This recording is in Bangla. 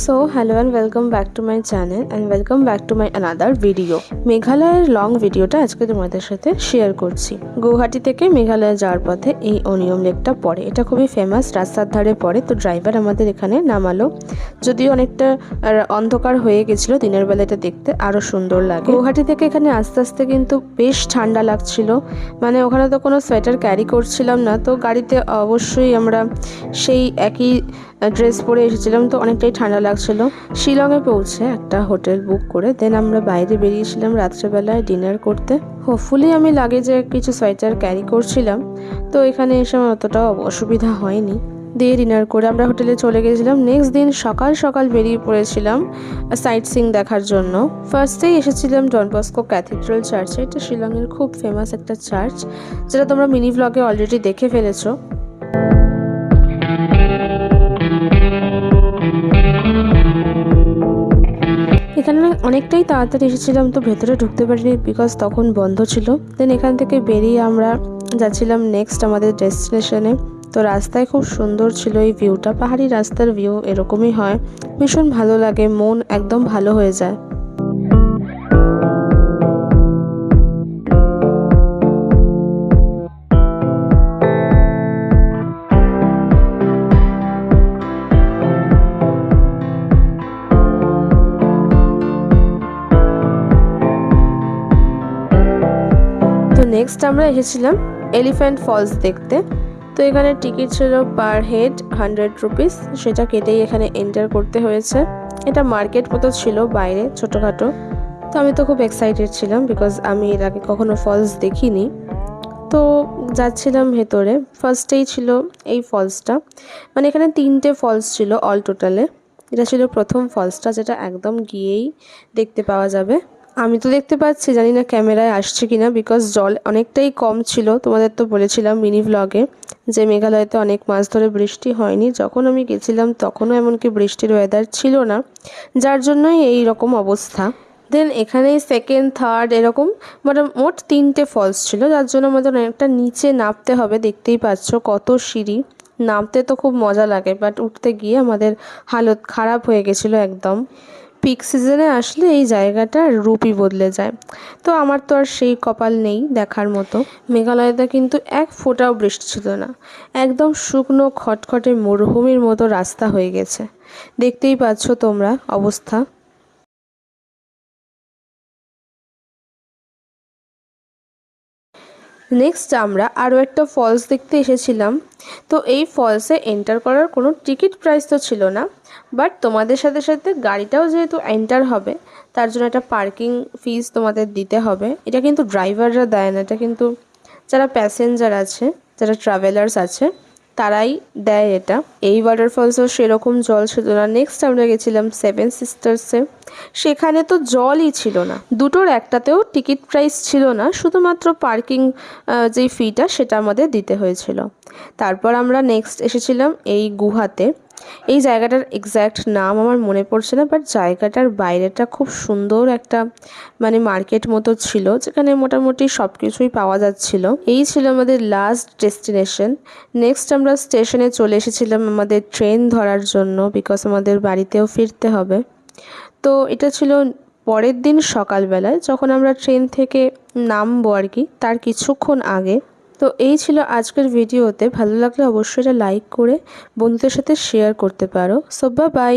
So hello and welcome back to my channel and welcome back to my another video. মেঘালয়ের লং ভিডিওটা আজকে তোমাদের সাথে শেয়ার করছি। গুয়াহাটি থেকে মেঘালয়ে যাওয়ার পথে এই অনিয়ম লেকটা পড়ে। এটা খুবই ফেমাস, রাস্তার ধারে পড়ে। তো ড্রাইভার আমাদের এখানে নামালো, যদিও অনেকটা অন্ধকার হয়ে গেছিল, দিনের বেলা এটা দেখতে আরো সুন্দর লাগে। গুয়াহাটি থেকে এখানে আস্তে আস্তে কিন্তু বেশ ঠান্ডা লাগছিল, মানে ওখানে তো কোনো সোয়েটার ক্যারি করছিলাম না, তো গাড়িতে অবশ্যই আমরা সেই একই ড্রেস পরে এসেছিলাম, তো অনেকটাই ঠান্ডা লাগছিল। শিলংয়ে পৌঁছে একটা হোটেল বুক করে দেন আমরা বাইরে বেরিয়েছিলাম রাত্রেবেলায় ডিনার করতে। হোপফুলি আমি লাগেজে কিছু সোয়েটার ক্যারি করছিলাম, তো এখানে এসে আমার অতটাও অসুবিধা হয়নি। দিয়ে ডিনার করে আমরা হোটেলে চলে গেছিলাম। নেক্সট দিন সকাল সকাল বেরিয়ে পড়েছিলাম সাইট সিইং দেখার জন্য। ফার্স্টেই এসেছিলাম ডন বস্কো ক্যাথিড্রাল চার্চে। এটা শিলংয়ের খুব ফেমাস একটা চার্চ, যেটা তোমরা মিনি ব্লগে অলরেডি দেখে ফেলেছো। এখানে অনেকটাই তাড়াতাড়ি এসেছিলাম, তো ভেতরে ঢুকতে পারিনি বিকজ তখন বন্ধ ছিল। দেন এখান থেকে বেরিয়ে আমরা যাচ্ছিলাম নেক্সট আমাদের ডেস্টিনেশনে। তো রাস্তায় খুব সুন্দর ছিল এই ভিউটা, পাহাড়ি রাস্তার ভিউ এরকমই হয়, ভীষণ ভালো লাগে, মন একদম ভালো হয়ে যায়। নেক্সট আমরা এসেছিলাম এলিফ্যান্ট ফলস দেখতে। তো এখানে টিকিট ছিল পার হেড 100 রুপিস, সেটা কেটেই এখানে এন্টার করতে হয়েছে। এটা মার্কেট মতো ছিল বাইরে ছোটোখাটো। তো আমি তো খুব এক্সাইটেড ছিলাম বিকজ আমি এর আগে কখনো ফলস দেখিনি। তো যাচ্ছিলাম ভেতরে। ফার্স্টেই ছিল এই ফলসটা, মানে এখানে 3টে ফলস ছিল অল টোটালে। এটা ছিল প্রথম ফলসটা, যেটা একদম গিয়েই দেখতে পাওয়া যাবে। আমি তো দেখতে পাচ্ছি, জানি না ক্যামেরায় আসছে কিনা, বিকজ জল অনেকটাই কম ছিল। তোমাদের তো বলেছিলাম মিনি ভ্লগে যে মেঘালয়তে অনেক মাস ধরে বৃষ্টি হয়নি। যখন আমি গেছিলাম তখনও এমনকি বৃষ্টির ওয়েদার ছিল না, যার জন্যই এই রকম অবস্থা। দেন এখানেই সেকেন্ড থার্ড এরকম মোট 3টে ফলস ছিল, যার জন্য আমাদের অনেকটা নিচে নামতে হবে। দেখতেই পাচ্ছ কত সিঁড়ি। নামতে তো খুব মজা লাগে, বাট উঠতে গিয়ে আমাদের হালত খারাপ হয়ে গেছিলো একদম। পিক সিজনে আসলে এই জায়গাটার রূপই বদলে যায়। তো আমার তো আর সেই কপাল নেই দেখার মতো। মেঘালয়তে কিন্তু এক ফোঁটাও বৃষ্টি ছিল না, একদম শুকনো খটখটে মরুভূমির মতো রাস্তা হয়ে গেছে। দেখতেই পাচ্ছ তোমরা অবস্থা। নেক্সট আমরা আরও একটা ফলস দেখতে এসেছিলাম। তো এই ফলসে এন্টার করার কোনো টিকিট প্রাইস তো ছিল না, বাট তোমাদের সাথে সাথে গাড়িটাও যেহেতু এন্টার হবে, তার জন্য একটা পার্কিং ফিস তোমাদের দিতে হবে। এটা কিন্তু ড্রাইভাররা দেয় না, এটা কিন্তু যারা প্যাসেঞ্জার আছে, যারা ট্রাভেলার্স আছে, তারাই দেয় এটা। এই ওয়াটারফলসেও সেরকম জল ছিল না। নেক্সট আমরা গেছিলাম সেভেন সিস্টার্সে। সেখানে তো জলই ছিল না, দুটোর একটাতেও টিকিট প্রাইস ছিল না, শুধুমাত্র পার্কিং যেই ফিটা সেটা আমাদের দিতে হয়েছিল। তারপর আমরা নেক্সট এসেছিলাম এই গুহাতে। এই জায়গাটার এক্স্যাক্ট নাম আমার মনে পড়ছে না, বাট জায়গাটার বাইরেটা খুব সুন্দর একটা মানে মার্কেট মতো ছিল, যেখানে মোটামুটি সব কিছুই পাওয়া যাচ্ছিল। এই ছিল আমাদের লাস্ট ডেস্টিনেশন। নেক্সট আমরা স্টেশনে চলে এসেছিলাম আমাদের ট্রেন ধরার জন্য, বিকজ আমাদের বাড়িতেও ফিরতে হবে। তো এটা ছিল পরের দিন সকালবেলায়, যখন আমরা ট্রেন থেকে নামবো আর কি, তার কিছুক্ষণ আগে। তো এই ছিল আজকের ভিডিওতে। ভালো লাগলে অবশ্যই এটা লাইক করে বন্ধুদের সাথে শেয়ার করতে পারো। So by.